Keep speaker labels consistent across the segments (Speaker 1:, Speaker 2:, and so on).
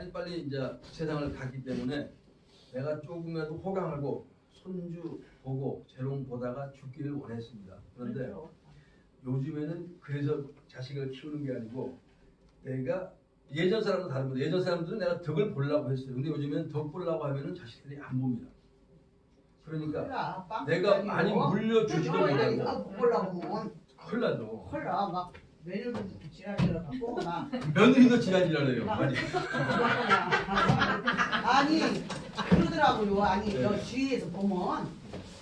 Speaker 1: 빨리빨리 이제 세상을 갔기 때문에 내가 조금이라도 호강하고 손주 보고 재롱 보다가 죽기를 원했습니다. 그런데 요즘에는 그래서 자식을 키우는 게 아니고 내가 예전 사람도 다릅니다. 예전 사람들은 내가 덕을 보려고 했어요. 근데 요즘에는 덕 보려고 하면은 자식들이 안 봅니다. 그러니까 내가 많이 물려주지도 못하고 큰일 나죠.
Speaker 2: 막 며느리도 지랄지랄 갖고 막
Speaker 1: 며느리도 지랄지랄해요. 많이.
Speaker 2: 아니 그러더라고요. 아니
Speaker 1: 네.
Speaker 2: 저 주위에서 보면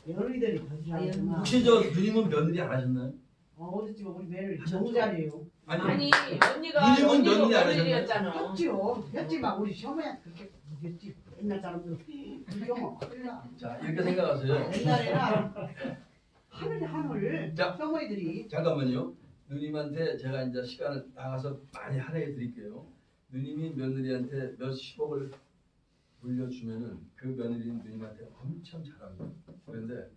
Speaker 2: 며느리들이 거짓말하지만
Speaker 1: 혹시 저 누님은 며느리 안 하셨나요?
Speaker 2: 어디 집에 우리 며느리
Speaker 1: 하셨죠?
Speaker 2: 너무 잘해요.
Speaker 3: 아니 언니가
Speaker 1: 누님은
Speaker 3: 언니도
Speaker 1: 며느리 안
Speaker 3: 며느리였잖아.
Speaker 2: 했지요. 했지 막 우리 시어머니한테 그렇게 했지. 옛날 사람들은 그러면 큰일 나.
Speaker 1: 자 이렇게 생각하세요.
Speaker 2: 옛날에는 하늘
Speaker 1: 자.
Speaker 2: 시어머니들이
Speaker 1: 잠깐만요. 누님한테 제가 이제 시간을 나가서 많이 할애해 드릴게요. 누님이 며느리한테 몇십억을 물려주면은 그 며느리는 누님한테 엄청 잘합니다. 그런데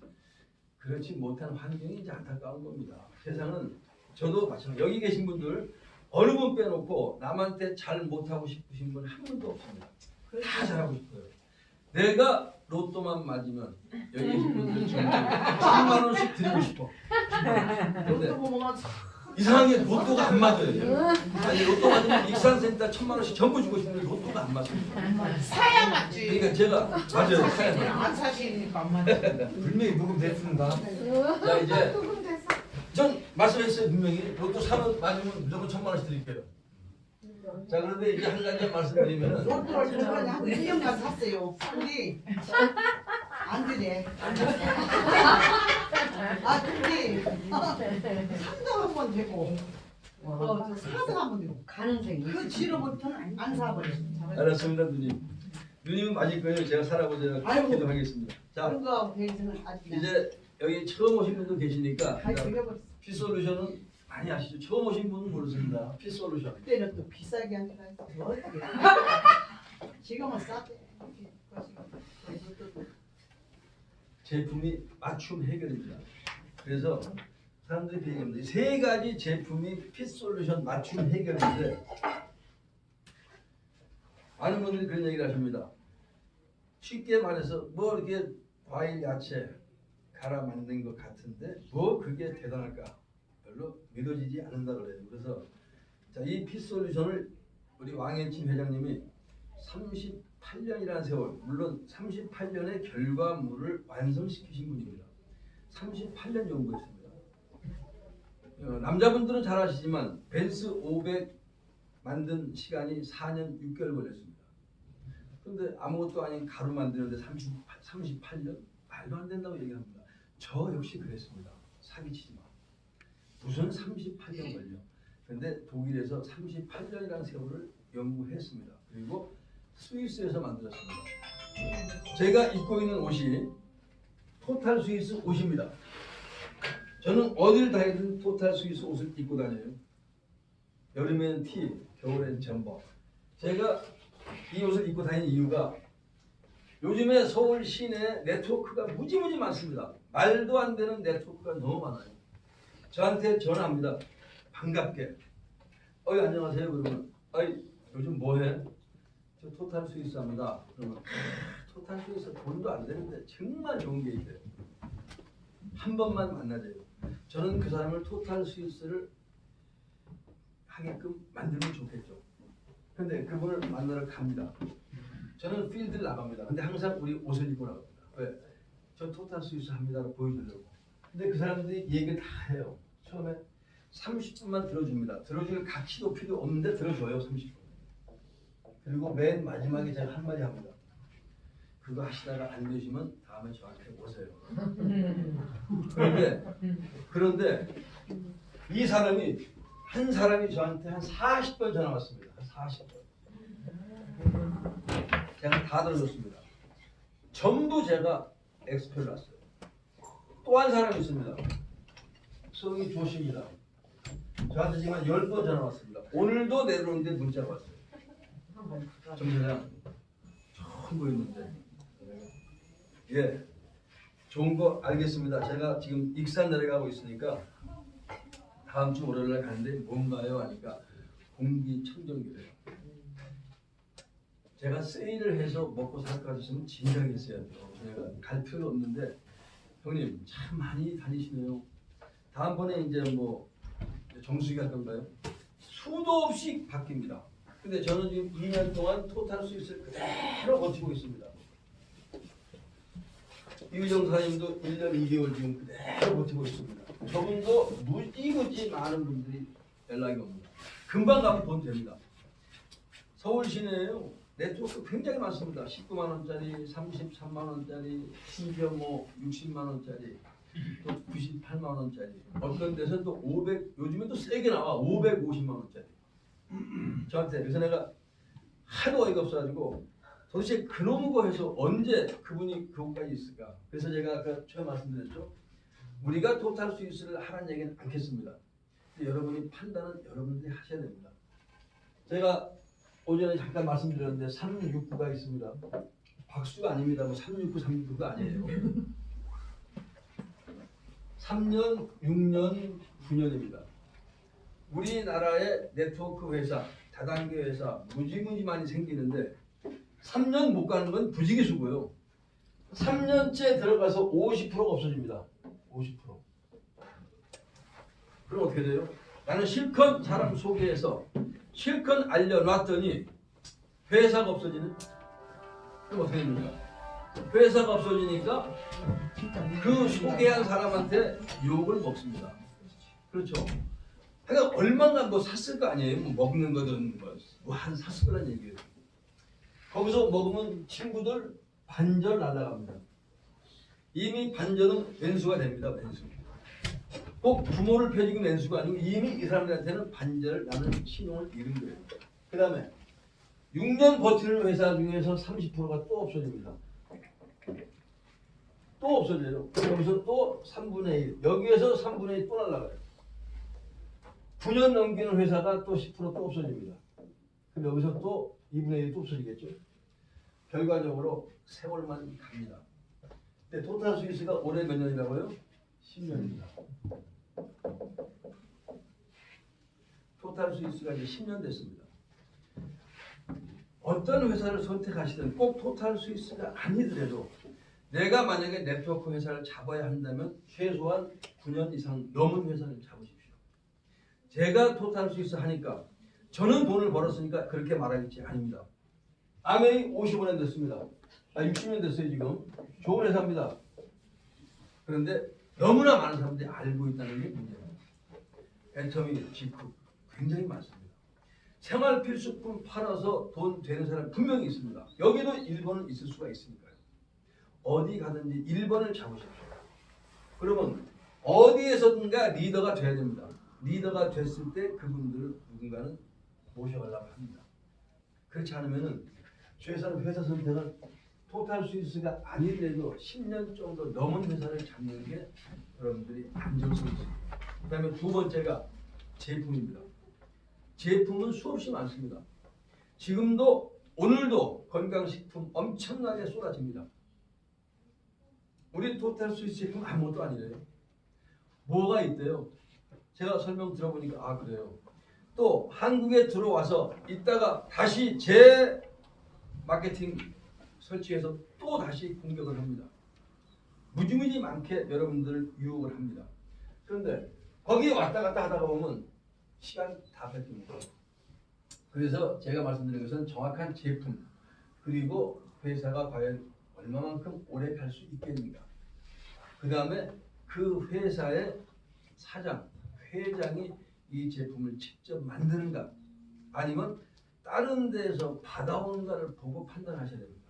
Speaker 1: 그렇지 못한 환경이 이제 안타까운 겁니다. 세상은 저도 마찬가지. 여기 계신 분들 어느 분 빼놓고 남한테 잘 못하고 싶으신 분 한 분도 없습니다. 다 잘하고 싶어요. 내가 로또만 맞으면 여기 계신 분들 중에 10만 원씩 드리고 싶어. 근데 이상하게 로또가 안 맞아요. 아니 로또 맞으면 익산센터 1000만 원씩 전부 주고 싶은데 로또가 안 맞습니다.
Speaker 2: 사야 맞지.
Speaker 1: 그러니까 제가 맞아요. 사야
Speaker 2: 안 사시니까 안 맞지.
Speaker 4: 분명히 녹음됐습니다.
Speaker 1: 자 이제 전 말씀했어요 분명히 로또 사면 맞으면 무조건 1000만 원씩 드릴게요. 자 그런데 이제 한 가지 말씀드리면은
Speaker 2: 로또를 저번에 한 1년간 샀어요. 근데 안 되네. 아 근데 3등 한 번 되고 4등 한 번 되고
Speaker 5: 가능성이
Speaker 2: 그 뒤로부터는 안 사버려.
Speaker 1: 알았습니다 누님. 누님은 맞을 거예요. 제가 사라고 제가
Speaker 2: 아이고.
Speaker 1: 기도하겠습니다. 자
Speaker 2: 그런 거하고 대해서는 아직
Speaker 1: 이제 여기 처음 오신 분도 계시니까
Speaker 2: 다 죽여버렸어.
Speaker 1: 피솔루션은 많이 아시죠? 처음 오신 분은 모르십니다. 피솔루션.
Speaker 2: 그때는 또 비싸게 하니까 어떻게 지금은 싸대.
Speaker 1: 제품이 맞춤 해결입니다. 그래서 사람들이 그 얘기합니다. 세 가지 제품이 피솔루션 맞춤 해결인데 많은 분들이 그런 얘기를 하십니다. 쉽게 말해서 뭐 이렇게 과일 야채 갈아 만든 것 같은데 뭐 그게 대단할까? 별로 믿어지지 않는다 그래요. 그래서 자, 이 피솔루션을 우리 왕혜침 회장님이 38년이라는 세월, 물론 38년의 결과물을 완성시키신 분입니다. 38년 연구했습니다. 남자분들은 잘 아시지만 벤츠 500 만든 시간이 4년 6개월 걸렸습니다. 그런데 아무것도 아닌 가루 만드는데 38년? 말도 안 된다고 얘기합니다. 저 역시 그랬습니다. 사기치지 마. 무슨 38년 걸려. 그런데 독일에서 38년이라는 세월을 연구했습니다. 그리고 스위스에서 만들었습니다. 제가 입고 있는 옷이 토탈 스위스 옷입니다. 저는 어딜 다니든 토탈 스위스 옷을 입고 다녀요. 여름엔 티, 겨울엔 점퍼. 제가 이 옷을 입고 다니는 이유가 요즘에 서울 시내 네트워크가 무지무지 많습니다. 말도 안 되는 네트워크가 너무 많아요. 저한테 전화합니다. 반갑게. 어이 안녕하세요. 그러면 어이 요즘 뭐해? 저 토탈 스위스 합니다. 그러면 토탈 스위스 돈도 안 되는데 정말 좋은 게 있대요. 한 번만 만나줘요. 저는 그 사람을 토탈 스위스를 하게끔 만들면 좋겠죠. 근데 그분을 만나러 갑니다. 저는 필드를 나갑니다. 근데 항상 우리 옷을 입고 나갑니다. 왜? 저 토탈 스위스 합니다라고 보여주려고. 근데 그 사람들이 이 얘기를 다 해요. 처음에 30분만 들어줍니다. 들어줄 가치도 필요 없는데 들어줘요. 30분. 그리고 맨 마지막에 제가 한마디 합니다. 그거 하시다가 안 되시면 다음에 저한테 오세요. 그런데 이 사람이 한 사람이 저한테 한 40번 전화 왔습니다. 한 40번. 제가 다 들어줬습니다. 전부 제가 엑스표를 놨어요. 또 한 사람이 있습니다. 성이 조씨입니다. 저한테 지금 한 10번 전화 왔습니다. 오늘도 내려오는데 문자가 왔어요. 정사장 처음 보였는데 예 좋은 거 알겠습니다. 제가 지금 익산 내려가고 있으니까 다음 주 월요일날 가는데 뭔가요? 하니까 공기청정기래요. 제가 세일을 해서 먹고 살 것 같으면 진작에 했어야 돼요. 제가 갈 필요가 없는데 형님 참 많이 다니시네요. 다음번에 이제 뭐 정수기 할 건가요? 수도 없이 바뀝니다. 근데 저는 지금 2년 동안 토탈 스위스를 그대로 버티고 있습니다. 이의정 사장님도 1년 2개월 지금 그대로 버티고 있습니다. 저분도 무지무지 많은 분들이 연락이 옵니다. 금방 가면 돈 됩니다. 서울 시내에요. 네트워크 굉장히 많습니다. 19만 원짜리, 33만 원짜리, 심지어 뭐 60만 원짜리, 또 98만 원짜리. 어떤 데서 또 500, 요즘에 또 세게 나와 550만 원짜리. 저한테 그래서 내가 하도 어이가 없어가지고 도대체 그놈의 거 해서 언제 그분이 그것까지 있을까? 그래서 제가 아까 처음 말씀드렸죠. 우리가 토탈 스위스를 하라는 얘기는 않겠습니다. 여러분이 판단은 여러분들이 하셔야 됩니다. 제가 오전에 잠깐 말씀드렸는데 369가 있습니다. 박수가 아닙니다. 뭐 369, 369가 아니에요. 3년, 6년, 9년입니다. 우리나라의 네트워크 회사, 다단계 회사 무지무지 많이 생기는데 3년 못 가는 건 부지기수고요. 3년째 들어가서 50%가 없어집니다. 50%. 그럼 어떻게 돼요? 나는 실컷 사람 소개해서 실컷 알려놨더니 회사가 없어지는? 그럼 어떻게 됩니까? 회사가 없어지니까 그 소개한 사람한테 욕을 먹습니다. 그렇죠? 그러니까 얼마나 뭐 샀을 거 아니에요? 뭐 먹는 거든 뭐 한 샀을 거란 얘기예요. 거기서 먹으면 친구들 반절 날아갑니다. 이미 반절은 왼수가 됩니다. 왼수. 꼭 부모를 펴주는 왼수가 아니고 이미 이 사람들한테는 반절 나는 신용을 잃은 거예요. 그 다음에 6년 버티는 회사 중에서 30%가 또 없어집니다. 또 없어져요. 여기서 또 3분의 1. 여기에서 3분의 1 또 날아가요. 9년 넘기는 회사가 또 10% 또 없어집니다. 그럼 여기서 또 2분의 1이 또 없어지겠죠. 결과적으로 세월만 갑니다. 근데 토탈 스위스가 올해 몇 년이라고요? 10년입니다. 토탈 스위스가 이제 10년 됐습니다. 어떤 회사를 선택하시든 꼭 토탈 스위스가 아니더라도 내가 만약에 네트워크 회사를 잡아야 한다면 최소한 9년 이상 넘은 회사를 잡으십시오. 제가 토탈 스위스 하니까 저는 돈을 벌었으니까 그렇게 말하겠지 아닙니다. 아메이 55년 됐습니다. 60년 됐어요 지금. 좋은 회사입니다. 그런데 너무나 많은 사람들이 알고 있다는 게 문제입니다. 애터미, 지프 굉장히 많습니다. 생활 필수품 팔아서 돈 되는 사람 분명히 있습니다. 여기도 1번은 있을 수가 있으니까요. 어디 가든지 1번을 잡으십시오. 그러면 어디에서든가 리더가 돼야 됩니다. 리더가 됐을 때 그분들을 누군가는 모셔가려고 합니다. 그렇지 않으면은 최소한 회사 선택은 토탈 스위스가 아니더라도 10년 정도 넘은 회사를 잡는 게 여러분들이 안정성입니다. 그 다음에 두 번째가 제품입니다. 제품은 수없이 많습니다. 지금도 오늘도 건강식품 엄청나게 쏟아집니다. 우리 토탈 스위스 제품 아무것도 아니래요. 뭐가 있대요? 제가 설명 들어보니까 아 그래요. 또 한국에 들어와서 있다가 다시 제 마케팅 설치해서 또 다시 공격을 합니다. 무지무지 많게 여러분들을 유혹을 합니다. 그런데 거기에 왔다 갔다 하다가 보면 시간 다 뺏깁니다. 그래서 제가 말씀드린 것은 정확한 제품 그리고 회사가 과연 얼마만큼 오래 갈 수 있겠는가. 그 다음에 그 회사의 사장, 회장이 이 제품을 직접 만드는가 아니면 다른 데서 받아오는가를 보고 판단하셔야 됩니다.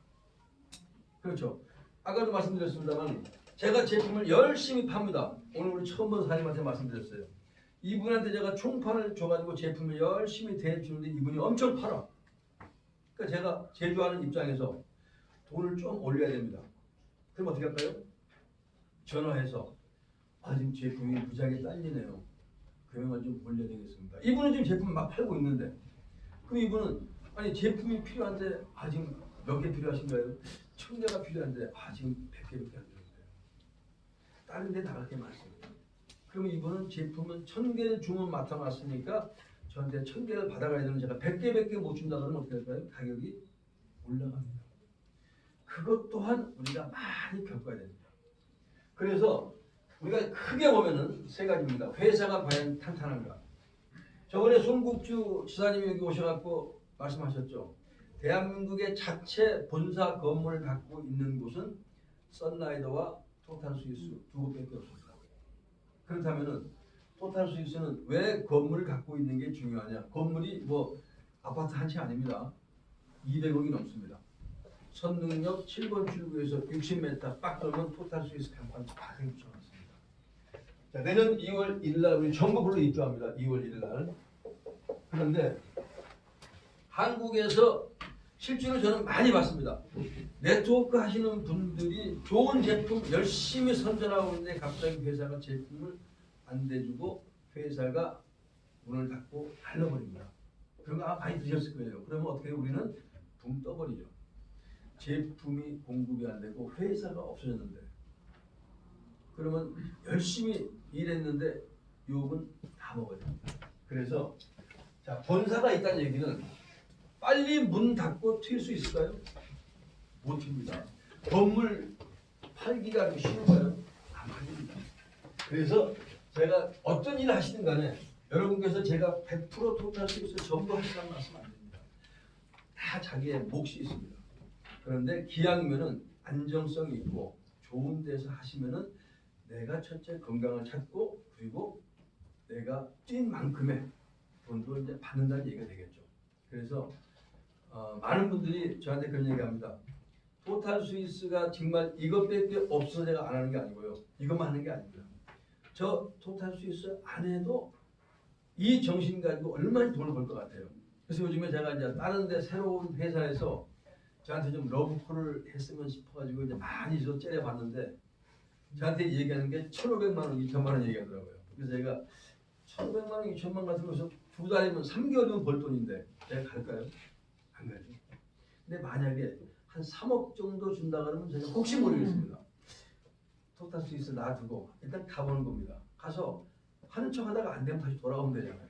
Speaker 1: 그렇죠. 아까도 말씀드렸습니다만 제가 제품을 열심히 팝니다. 오늘 우리 처음 본 사장님한테 말씀드렸어요. 이분한테 제가 총판을 줘가지고 제품을 열심히 대주는데 이분이 엄청 팔아. 그러니까 제가 제조하는 입장에서 돈을 좀 올려야 됩니다. 그럼 어떻게 할까요? 전화해서 지금 제품이 무지하게 딸리네요. 그러면 좀 올려야 되겠습니다. 이분은 지금 제품 막 팔고 있는데 그럼 이분은 아니 제품이 필요한데 지금 몇 개 필요하신가요? 1000개가 필요한데 지금 100개밖에 안 되는데 다른 데 나갈 게 많습니다. 그러면 이분은 제품은 1000개를 주문 맡아놨으니까 저한테 1000개를 받아가야 되는 제가 100개밖에 못 준다 그러면 어떻게 할까요? 가격이 올라갑니다. 그것 또한 우리가 많이 겪어야 됩니다. 그래서 우리가 크게 보면은 세 가지입니다. 회사가 과연 탄탄한가? 저번에 송국주 지사님이 여기 오셔갖고 말씀하셨죠. 대한민국의 자체 본사 건물을 갖고 있는 곳은 썬라이더와 토탈 스위스 두 곳밖에 없습니다. 그렇다면은 토탈 스위스는 왜 건물을 갖고 있는 게 중요하냐? 건물이 뭐 아파트 한 채 아닙니다. 200억이 넘습니다. 선릉역 7번 출구에서 60m 빡 돌면 토탈 스위스 간판 다 붙여놨습니다. 자, 내년 2월 1일 날 우리 전국으로 입주합니다. 2월 1일 날. 그런데 한국에서 실제로 저는 많이 봤습니다. 네트워크 하시는 분들이 좋은 제품 열심히 선전하고 있는데 갑자기 회사가 제품을 안 대주고 회사가 문을 닫고 닫아버립니다. 그런 거 많이 드셨을 거예요. 그러면 어떻게 해요? 우리는 붕 떠버리죠. 제품이 공급이 안 되고 회사가 없어졌는데 그러면 열심히 일했는데 욕은 다 먹어야 됩니다. 그래서 자, 본사가 있다는 얘기는 빨리 문 닫고 튈 수 있을까요? 못 튑니다. 건물 팔기가 쉬운가요? 안 팔립니다. 그래서 제가 어떤 일을 하시든 간에 여러분께서 제가 100% 토탈 스위스 전부 하시라는 말씀 안 됩니다. 다 자기의 몫이 있습니다. 그런데 기왕이면은 안정성이 있고 좋은 데서 하시면은 내가 첫째 건강을 찾고 그리고 내가 뛴 만큼의 돈도 이제 받는다는 얘기가 되겠죠. 그래서 많은 분들이 저한테 그런 얘기합니다. 토탈 스위스가 정말 이것밖에 없어서 제가 안 하는 게 아니고요. 이것만 하는 게 아닙니다. 저 토탈 스위스 안 해도 이 정신 가지고 얼마나 돈을 벌 것 같아요. 그래서 요즘에 제가 이제 다른 데 새로운 회사에서 저한테 좀 러브콜을 했으면 싶어가지고 이제 많이 저 째려봤는데 저한테 얘기하는 게 1,500만 원, 2천만 원 얘기하더라고요. 그래서 제가 1,500만 원, 2천만 원 같은 거서 2달이면 3개월이면 벌 돈인데 내가 갈까요? 안 가죠. 근데 만약에 한 3억 정도 준다 그러면 제가 혹시 모르겠습니다. 토탈 스위스 놔두고 일단 가보는 겁니다. 가서 하는 척 하다가 안 되면 다시 돌아오면 되잖아요.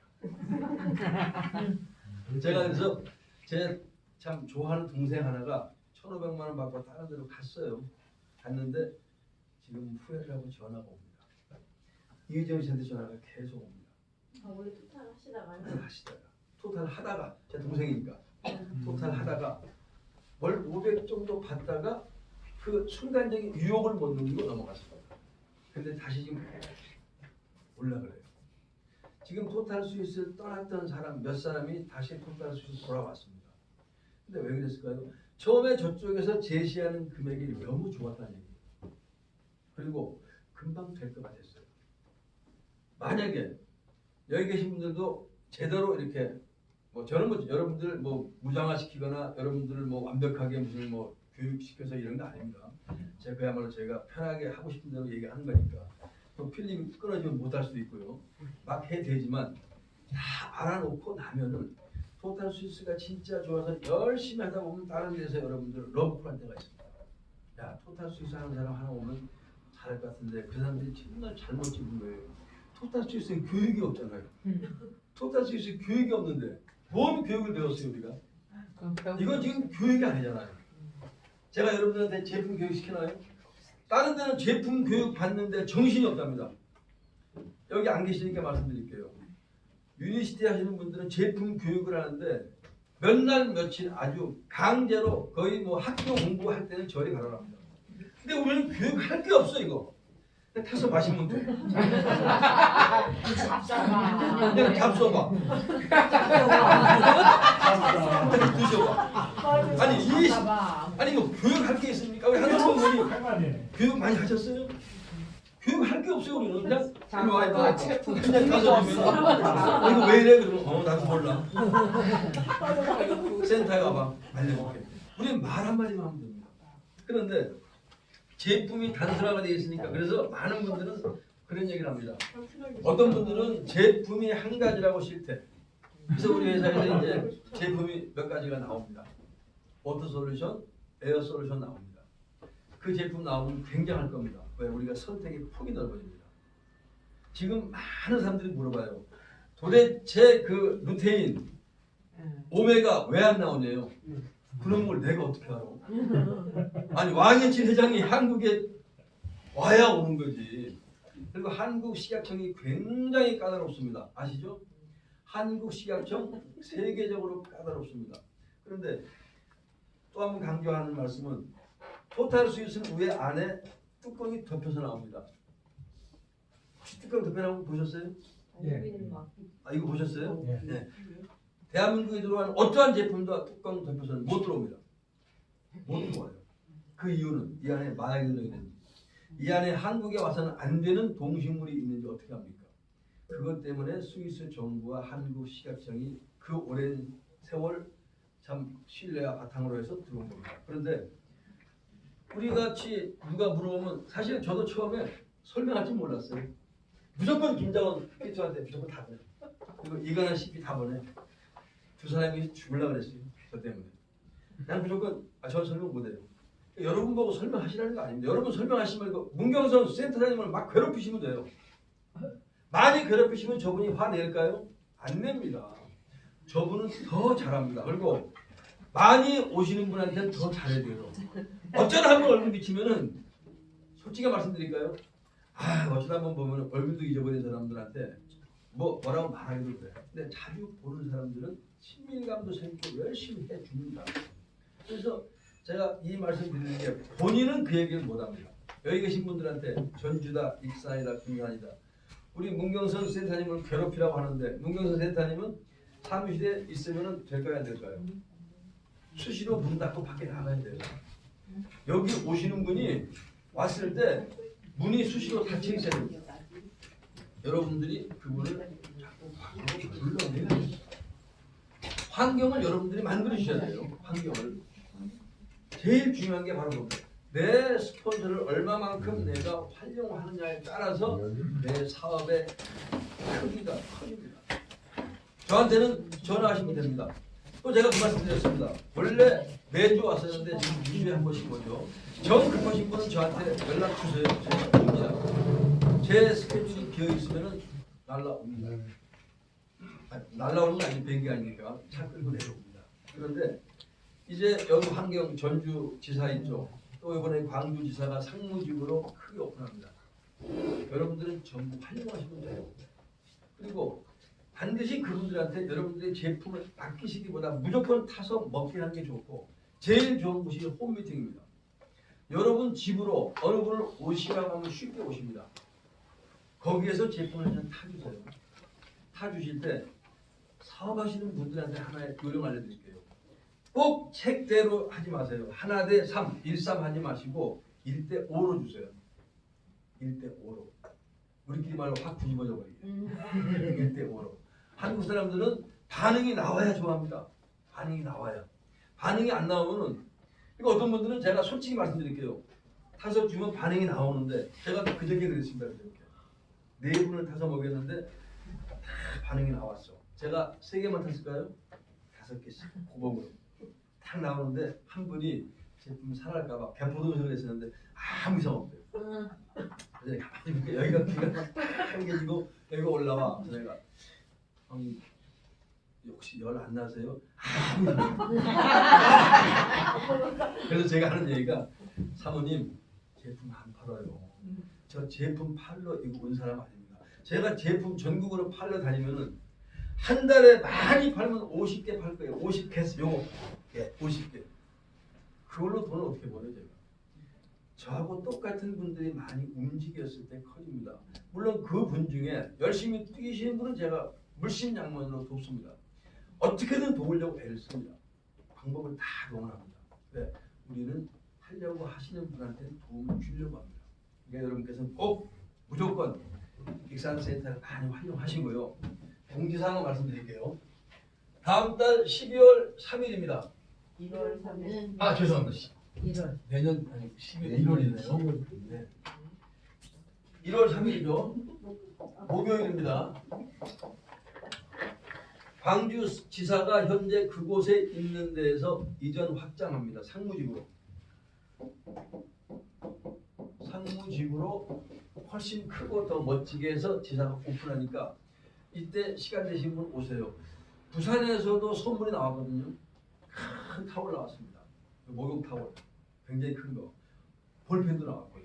Speaker 1: 제가 그래서 제 참 좋아하는 동생 하나가 1,500만 원 받고 다른 데로 갔어요. 갔는데 지금 후회를 하고 전화가 옵니다. 이혜정 씨한테 전화가 계속 옵니다.
Speaker 3: 원래 토탈 하시다가요?
Speaker 1: 하시다가 토탈 하다가 제 동생이니까 토탈 하다가 월 500 정도 받다가 그 순간적인 유혹을 못 누리고 넘어갔습니다. 근데 다시 지금 올라가요. 지금 토탈 스위스 떠났던 사람 몇 사람이 다시 토탈 스위스 돌아왔습니다. 근데 왜 그랬을까요? 처음에 저쪽에서 제시하는 금액이 너무 좋았다는 얘기예요. 그리고 금방 될 것 같았어요. 만약에 여기 계신 분들도 제대로 이렇게 뭐 저는 뭐 여러분들 뭐 무장화시키거나 여러분들을 뭐 완벽하게 무슨 뭐 교육시켜서 이런 거 아닙니다. 제가 그야말로 제가 편하게 하고 싶은 대로 얘기하는 거니까 또 필름이 끊어지면 못할 수도 있고요. 막 해도 되지만 다 알아놓고 나면은 토탈 스위스가 진짜 좋아서 열심히 하다 보면 다른 데서 여러분들 러브콜 할 때가 있습니다. 야 토탈 스위스 하는 사람 하나 오면 잘할 것 같은데 그 사람들이 정말 잘못 찍은 거예요. 토탈 스위스에 교육이 없잖아요. 토탈 스위스에 교육이 없는데 뭔 교육을 배웠어요 우리가? 이건 지금 교육이 아니잖아요. 제가 여러분들한테 제품 교육 시키나요? 다른 데는 제품 교육 받는데 정신이 없답니다. 여기 안 계시니까 말씀드릴게요. 유니시티 하시는 분들은 제품 교육을 하는데 몇 날 며칠 아주 강제로 거의 뭐 학교 공부할 때는 저리 가라랍니다. 근데 우리는 교육할 게 없어 이거. 타서 마시면 돼. 그냥 잡숴봐. 드셔봐. 아니 이거 교육할 게 있습니까? 우리 한국 분이 교육 많이 하셨어요? 교육할 게 없어요 우리는 그냥 일로 와 있다 그냥 가서 보면 이거 왜 이래 그러면 나도 몰라. 센터에 와봐 알려줄게. 우리는 말 한마디만 하면 됩니다. 그런데 제품이 단순화가 되어 있으니까 그래서 많은 분들은 그런 얘기를 합니다. 어떤 분들은 제품이 한 가지라고 싫대. 그래서 우리 회사에서 이제 제품이 몇 가지가 나옵니다. 워터 솔루션, 에어 솔루션 나옵니다. 그 제품 나오면 굉장할 겁니다. 왜? 우리가 선택의 폭이 넓어집니다. 지금 많은 사람들이 물어봐요. 도대체 그 루테인, 오메가 왜 안 나오냐요? 그런 걸 내가 어떻게 알아? 아니 왕예진 회장이 한국에 와야 오는 거지. 그리고 한국식약청이 굉장히 까다롭습니다. 아시죠? 한국식약청 세계적으로 까다롭습니다. 그런데 또 한 번 강조하는 말씀은 토탈 스윗은 위에 안에 뚜껑이 덮여서 나옵니다. 혹시 뚜껑 덮여 나온 거 보셨어요?
Speaker 3: 예.
Speaker 1: 아 이거 보셨어요?
Speaker 4: 예.
Speaker 1: 네. 대한민국에 들어가는 어떠한 제품도 뚜껑 덮여서는 못 들어옵니다. 못 들어와요. 그 이유는 이 안에 마약이 들어있는지, 이 안에 한국에 와서는 안 되는 동식물이 있는지 어떻게 합니까? 그것 때문에 스위스 정부와 한국식약청이 그 오랜 세월 참 신뢰와 바탕으로 해서 들어온 겁니다. 그런데 우리 같이 누가 물어보면 사실 저도 처음에 설명할 줄 몰랐어요. 무조건 김장원 피트한테 무조건 다 보내. 그리고 이관한 CP 다 보내. 두 사람이 죽으려고 그랬어요. 저 때문에. 난 무조건 저 설명 못해요. 여러분 보고 설명하시라는 거 아닙니다. 여러분 설명하시면 문경선 센터장님을 막 괴롭히시면 돼요. 많이 괴롭히시면 저분이 화낼까요? 안 냅니다. 저분은 더 잘합니다. 그리고 많이 오시는 분한테는 더 잘해야 돼요. 어쩌다 한번 얼굴 비치면은 솔직히 말씀드릴까요? 어쩌다 한번 보면 얼굴도 잊어버린 사람들한테 뭐라고 말하기도 그래요. 근데 자주 보는 사람들은 친밀감도 생기고 열심히 해줍니다. 그래서 제가 이 말씀 드리는 게 본인은 그 얘기를 못합니다. 여기 계신 분들한테 전주다, 익산이다, 금산이다. 우리 문경선 센터님을 괴롭히라고 하는데 문경선 센터님은 사무실에 있으면 될까요 안 될까요? 수시로 문 닫고 밖에 나가야 돼요. 여기 오시는 분이 왔을 때 문이 수시로 닫혀 있어야 됩니다. 여러분들이 그분을 자꾸 불러내야 돼요. 환경을 여러분들이 만들어 주셔야 돼요. 환경을. 제일 중요한 게 바로 그겁니다. 내 스폰서를 얼마만큼 내가 활용하느냐에 따라서 내 사업의 크기가 커집니다. 저한테는 전화하시면 됩니다. 또 제가 그 말씀 드렸습니다. 원래 매주 왔었는데 지금 2주에 한 번씩 오죠. 정 급하신 분은 저한테 연락 주세요. 제가 옵니다. 제 스케줄이 비어 있으면 날라옵니다. 날라오는 게 아니 비행기 아니니까 차 끌고 내려옵니다. 그런데 이제 여기 환경 전주지사 있죠. 또 이번에 광주지사가 상무직으로 크게 오픈합니다. 여러분들은 전부 활용하시면 돼요. 그리고 반드시 그분들한테 여러분들의 제품을 맡기시기보다 무조건 타서 먹게 하는 게 좋고 제일 좋은 곳이 홈미팅입니다. 여러분 집으로 어느 분을 오시라고 하면 쉽게 오십니다. 거기에서 제품을 좀 타주세요. 타주실 때 사업하시는 분들한테 하나의 요령 알려드릴게요. 꼭 책대로 하지 마세요. 하나 대 3, 1:3 하지 마시고 1대 5로 주세요. 1대 5로. 우리끼리 말로 확 뒤집어져 버리게. 1대 5로. 한국 사람들은 반응이 나와야 좋아합니다. 반응이 나와야. 반응이 안 나오면은 그러니까 어떤 분들은 제가 솔직히 말씀드릴게요. 타서 주면 반응이 나오는데 제가 그저께 그랬습니다. 그저께. 4분을 타서 먹였는데 다 반응이 나왔어. 제가 3개만 탔을까요? 5개씩 고봉으로 딱 나오는데 한 분이 제품 살할까봐 배포동성을 했었는데 아무 이상 없대요. 그래서 가만히 보니까 여기가 귀가 빨개지고 여기가 올라와. 그래서 내가 형님 혹시 열 안 나세요? 아무 이상 없대요. 그래서 제가 하는 얘기가 사모님 제품 안 팔아요. 저 제품 팔러 이거 온 사람 아닙니다. 제가 제품 전국으로 팔러 다니면은 한 달에 많이 팔면 50개 팔 거예요. 50개스 요거 예, 50개. 그걸로 돈을 어떻게 벌어요 제가? 저하고 똑같은 분들이 많이 움직였을 때 커집니다. 물론 그 분 중에 열심히 뛰시는 분은 제가 물심양면으로 돕습니다. 어떻게든 도우려고 애를 씁니다. 방법을 다 동원합니다. 네, 우리는 하려고 하시는 분한테 도움을 주려고 합니다. 그러니까 여러분께서는 꼭 무조건 익산센터를 많이 활용하시고요. 공지사항을 말씀드릴게요. 다음 달 12월 3일입니다.
Speaker 3: 1월 3일.
Speaker 1: 아 죄송합니다.
Speaker 2: 1월.
Speaker 1: 내년 아니 1월이네요. 네. 1월 3일이죠. 목요일입니다. 광주지사가 현재 그곳에 있는 데에서 이전 확장합니다. 상무직으로. 상무직으로 훨씬 크고 더 멋지게 해서 지사가 오픈하니까 이때 시간 되신 분 오세요. 부산에서도 소문이 나왔거든요. 큰 타월 나왔습니다. 목욕 타월 굉장히 큰 거. 볼펜도 나왔고요.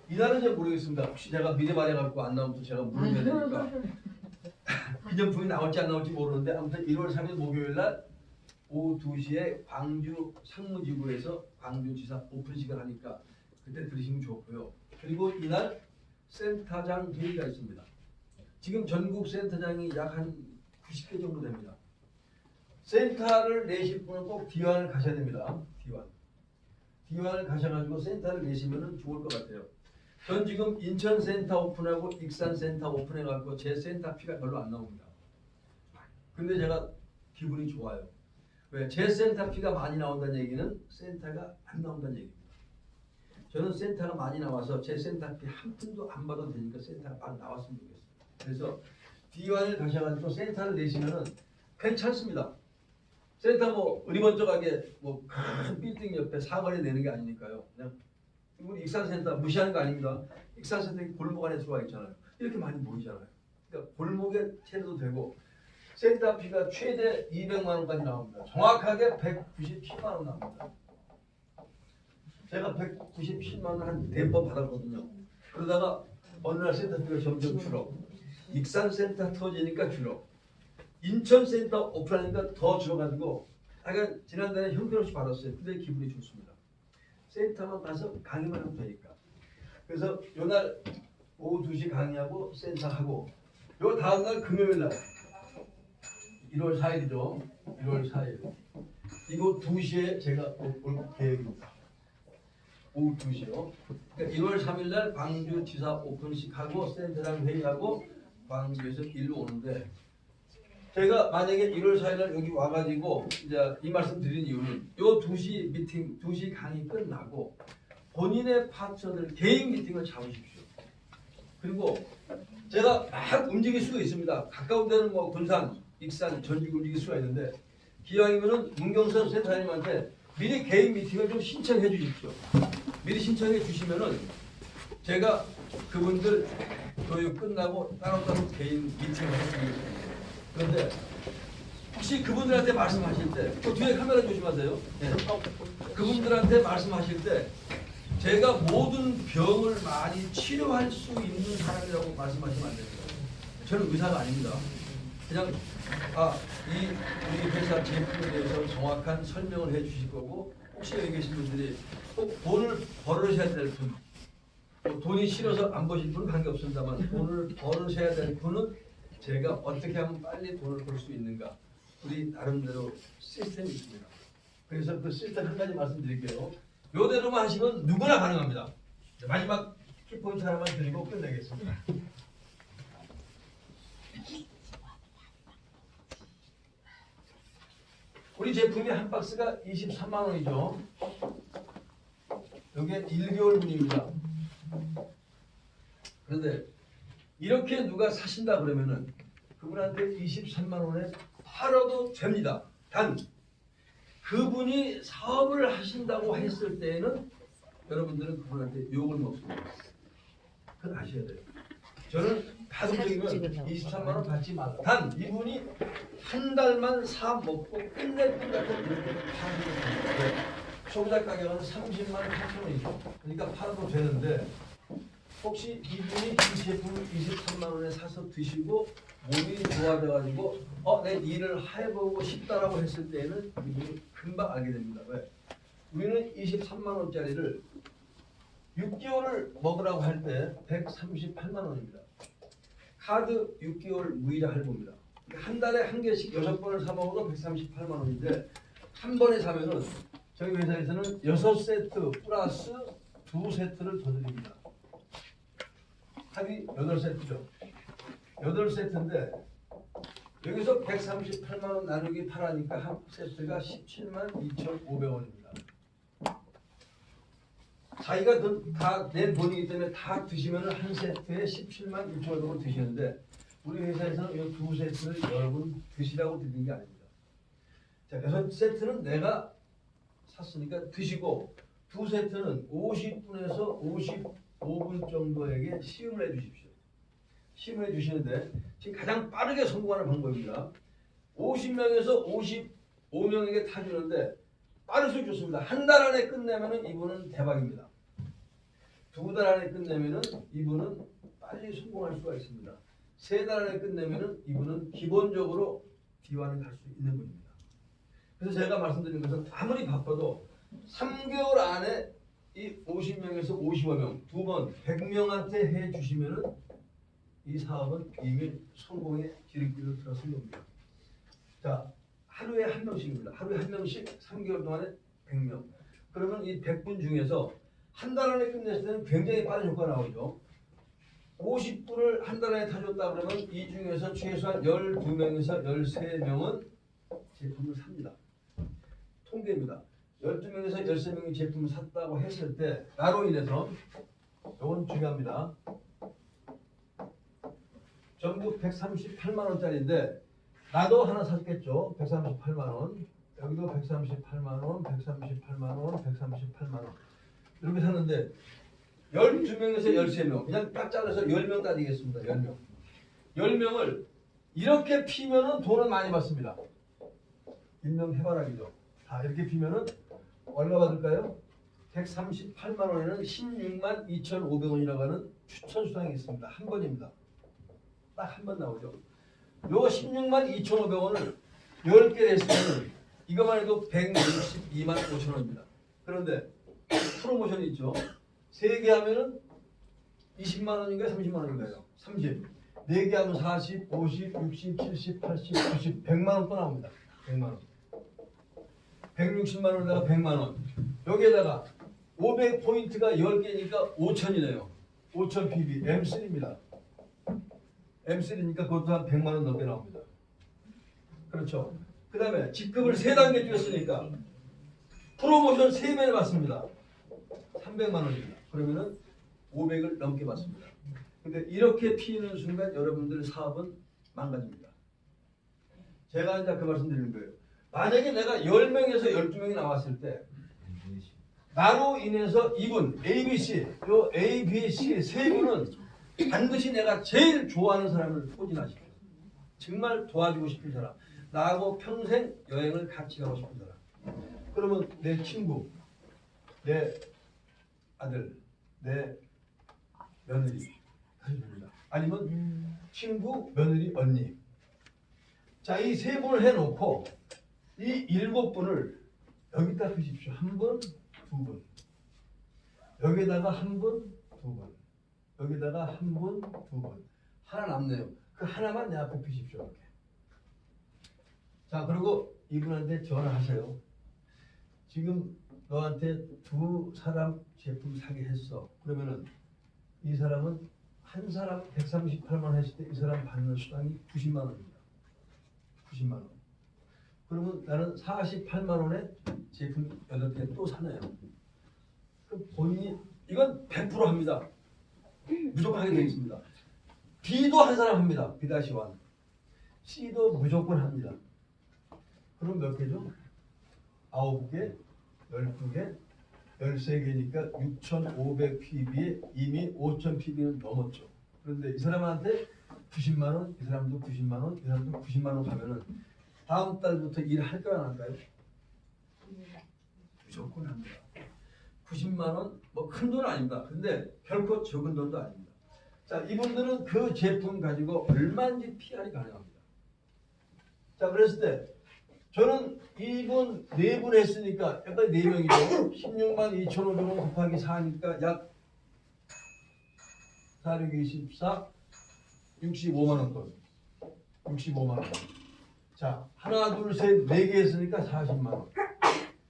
Speaker 1: 이날은 잘 모르겠습니다. 혹시 제가 미리 말해갖고 안 나오면 또 제가 물어야 되니까 기념품이 나올지 안 나올지 모르는데 아무튼 1월 3일 목요일 날 오후 2시에 광주 상무지구에서 광주지사 오픈식을 하니까 그때 들으시면 좋고요. 그리고 이날 센터장 회의가 있습니다. 지금 전국 센터장이 약 한 90개 정도 됩니다. 센터를 내실 분은 꼭 디완을 가셔야 됩니다. 디완을 가셔가지고 센터를 내시면 좋을 것 같아요. 전 지금 인천 센터 오픈하고 익산 센터 오픈해갖고 제 센터 피가 별로 안 나옵니다. 근데 제가 기분이 좋아요. 왜? 제 센터 피가 많이 나온다는 얘기는 센터가 안 나온다는 얘기입니다. 저는 센터가 많이 나와서 제 센터 피 한 푼도 안 받아도 되니까 센터가 막 나왔으면 좋겠어요. 그래서 디완을 가셔가지고 센터를 내시면은 괜찮습니다. 센터 뭐 어리번쩍하게 뭐 큰 빌딩 옆에 사거리 내는 게 아니니까요. 그냥 우리 익산센터 무시하는 거 아닙니다. 익산센터 골목 안에 들어와 있잖아요. 이렇게 많이 모이잖아요. 그러니까 골목에 채려도 되고 센터비가 최대 200만 원까지 나옵니다. 정확하게 197만 원 나옵니다. 제가 197만 원 한 대번 받았거든요. 그러다가 어느 날 센터비가 점점 줄어. 익산센터 터지니까 줄어. 인천센터 오픈하니까 더 줄어가지고 약간 지난달에 형편없이 받았어요. 근데 기분이 좋습니다. 센터만 가서 강의만 하면 되니까. 그래서 요날 오후 2시 강의하고 센터하고 요 다음날 금요일날 1월 4일이죠. 1월 4일 이거 2시에 제가 올 계획입니다. 오후 2시요. 그러니까 1월 3일날 광주지사 오픈식하고 센터랑 회의하고 광주에서 일로 오는데 제가 만약에 1월 4일날 여기 와가지고 이제 이 말씀 드린 이유는 요 2시 미팅, 2시 강의 끝나고 본인의 파트너들 개인 미팅을 잡으십시오. 그리고 제가 막 움직일 수가 있습니다. 가까운 데는 뭐 군산, 익산, 전주 움직일 수가 있는데 기왕이면은 문경선 센터장님한테 미리 개인 미팅을 좀 신청해 주십시오. 미리 신청해 주시면은 제가 그분들 교육 끝나고 따로따로 개인 미팅을 해드리겠습니다. 그런데 혹시 그분들한테 말씀하실 때 또 뒤에 카메라 조심하세요. 네. 그분들한테 말씀하실 때 제가 모든 병을 많이 치료할 수 있는 사람이라고 말씀하시면 안 됩니다. 저는 의사가 아닙니다. 그냥 우리 회사 제품에 대해서 정확한 설명을 해주실 거고 혹시 여기 계신 분들이 꼭 돈을 벌으셔야 될 분, 돈이 싫어서 안 버실 분은 관계없습니다만 돈을 벌으셔야 될 분은 제가 어떻게 하면 빨리 돈을 벌 수 있는가 우리 나름대로 시스템이 있습니다. 그래서 그 시스템 한 가지 말씀드릴게요. 요대로만 하시면 누구나 가능합니다. 마지막 키포인트 하나만 드리고 끝내겠습니다. 우리 제품이 한 박스가 23만 원이죠. 이게 1개월분입니다. 그런데 이렇게 누가 사신다 그러면은 그분한테 23만 원에 팔아도 됩니다. 단 그분이 사업을 하신다고 했을 때에는 여러분들은 그분한테 욕을 먹습니다. 그건 아셔야 돼요. 저는 가급적이면 23만 원 받지 말라. 단 이분이 한 달만 사 먹고 끝낼 것 같은 이렇게 파는 거예요. 소비자 가격은 30만 8천 원이죠. 그러니까 팔아도 되는데 혹시 이분이 이 제품을 23만 원에 사서 드시고 몸이 좋아져가지고 내 일을 해보고 싶다라고 했을 때는 이분이 금방 알게 됩니다. 왜? 우리는 23만 원짜리를 6개월을 먹으라고 할 때 138만 원입니다. 카드 6개월 무이자 할부입니다. 한 달에 한 개씩 6번을 사 먹어도 138만 원인데 한 번에 사면은 저희 회사에서는 6세트 플러스 2세트를 더 드립니다. 합이 8세트죠. 8세트인데 여기서 138만 원 나누기 8하니까 한 세트가 17만 2,500원입니다. 자기가 다 낸 돈이기 때문에 다 드시면 한 세트에 17만 2,500원 드시는데 우리 회사에서는 이 2세트를 여러분 드시라고 드리는 게 아닙니다. 자, 6세트는 내가 샀으니까 드시고 2세트는 50분에서 55분 정도에게 시음을 해주십시오. 시음을 해주시는데 지금 가장 빠르게 성공하는 방법입니다. 50명에서 5명에게 타주는데 빠르수 좋습니다. 한 달 안에 끝내면은 이분은 대박입니다. 2달 안에 끝내면은 이분은 빨리 성공할 수가 있습니다. 3달 안에 끝내면은 이분은 기본적으로 D1에 갈 수 있는 분입니다. 그래서 제가 말씀드린 것은 아무리 바빠도 3개월 안에 이 50명에서 55명, 두 번 100명한테 해주시면은 이 사업은 이미 성공의 지름길로 들어선 겁니다. 자, 하루에 한 명씩입니다. 하루에 한 명씩 3개월 동안에 100명. 그러면 이 100분 중에서 한 달 안에 끝냈을 때는 굉장히 빠른 효과가 나오죠. 50분을 한 달 안에 타줬다 그러면 이 중에서 최소한 12명에서 13명은 제품을 삽니다. 통계입니다. 12명에서 13명이 제품을 샀다고 했을 때 나로 인해서 이건 중요합니다. 전부 138만 원짜리인데 나도 하나 샀겠죠. 138만 원. 여기도 138만 원, 138만 원, 138만 원. 이렇게 샀는데 12명에서 13명. 그냥 딱 잘라서 10명 따지겠습니다. 10명. 10명을 이렇게 피면은 돈을 많이 받습니다. 일명 해바라기죠. 다 이렇게 피면은 얼마 받을까요? 138만 원에는 16만 2,500원이라고 하는 추천 수당이 있습니다. 한 번입니다. 딱 한 번 나오죠. 요 16만 2,500원을 10개 했으면 이것만 해도 162만 5천 원입니다. 그런데 프로모션이 있죠. 3개 하면은 20만 원인가요? 30만 원인가요? 30. 4개 하면 40, 50, 60, 70, 80, 90, 100만 원 또 나옵니다. 100만 원. 160만 원에다가 100만 원. 여기에다가 500포인트가 10개니까 5천이네요. 5천 PB, M3입니다. M3니까 그것도 한 100만 원 넘게 나옵니다. 그렇죠. 그 다음에 직급을 3단계 뛰었으니까 프로모션 3배를 받습니다. 300만 원입니다. 그러면은 500을 넘게 받습니다. 근데 이렇게 피는 순간 여러분들 사업은 망가집니다. 제가 이제 그 말씀 드리는 거예요. 만약에 내가 10명에서 12명이 나왔을 때 나로 인해서 이분 ABC, 요 A, B, C 세 분은 반드시 내가 제일 좋아하는 사람을 포진하시고 정말 도와주고 싶은 사람, 나하고 평생 여행을 같이 가고 싶은 사람. 그러면 내 친구, 내 아들, 내 며느리 가족입니다. 아니면 친구, 며느리, 언니. 자, 이 세 분을 해놓고 이 7분을 여기다 두십시오. 한 분, 두 분. 여기다가 한 분, 두 분. 여기다가 한 분, 두 분. 하나 남네요. 그 하나만 내 앞에 두십시오. 이렇게. 자, 그리고 이분한테 전화하세요. 지금 너한테 2사람 제품 사게 했어. 그러면은 이 사람은 한 사람 138만 원 했을 때 이 사람 받는 수당이 90만 원입니다. 90만 원. 그러면 나는 48만 원에 제품 8개 또 사네요. 그럼 본인이 이건 100% 합니다. 무조건 하게 되어 있습니다. B도 한 사람 합니다. B-1. C도 무조건 합니다. 그럼 몇 개죠? 9개, 12개, 13개니까 6,500 PB에 이미 5,000 PB는 넘었죠. 그런데 이 사람한테 90만 원, 이 사람도 90만 원, 이 사람도 90만 원 가면은 다음 달부터 일할까요, 안 할까요? 무조건 합니다. 90만 원, 뭐 큰 돈은 아닙니다. 근데 결코 적은 돈도 아닙니다. 자, 이분들은 그 제품 가지고 얼마인지 PR이 가능합니다. 자, 그랬을 때 저는 이분 4분 했으니까 여기까지 4명이죠. 16만 2,500원 곱하기 4니까 약 4, 6, 24, 65만 원 돈. 65만 원. 자, 하나, 둘, 셋, 4개 했으니까 40만 원.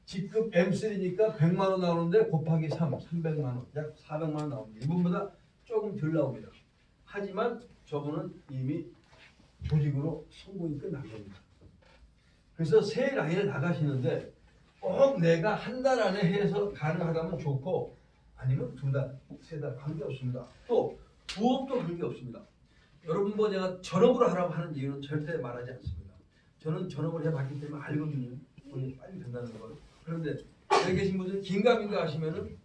Speaker 1: 직급 M3니까 100만 원 나오는데 곱하기 3, 300만 원. 약 400만 원 나옵니다. 이분보다 조금 덜 나옵니다. 하지만 저분은 이미 조직으로 성공이 끝난 겁니다. 그래서 새 라인을 나가시는데 꼭 내가 한 달 안에 해서 가능하다면 좋고 아니면 2달, 3달 관계없습니다. 또 부업도 관계없습니다. 여러분 뭐 제가 전업으로 하라고 하는 이유는 절대 말하지 않습니다. 저는 전업을 해봤기 때문에 알거든요. 돈이 빨리 된다는 걸. 그런데 여기 계신 분들 긴가민가 하시면은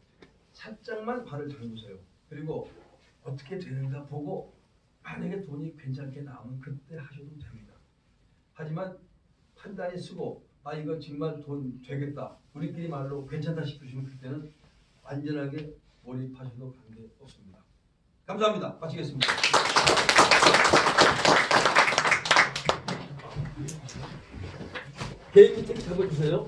Speaker 1: 살짝만 발을 담그세요. 그리고 어떻게 되는가 보고 만약에 돈이 괜찮게 나오면 그때 하셔도 됩니다. 하지만 판단이 쓰고 아 이거 정말 돈 되겠다. 우리끼리 말로 괜찮다 싶으시면 그때는 완전하게 몰입하셔도 관계 없습니다. 감사합니다. 마치겠습니다. 개인 미팅 잡아주세요.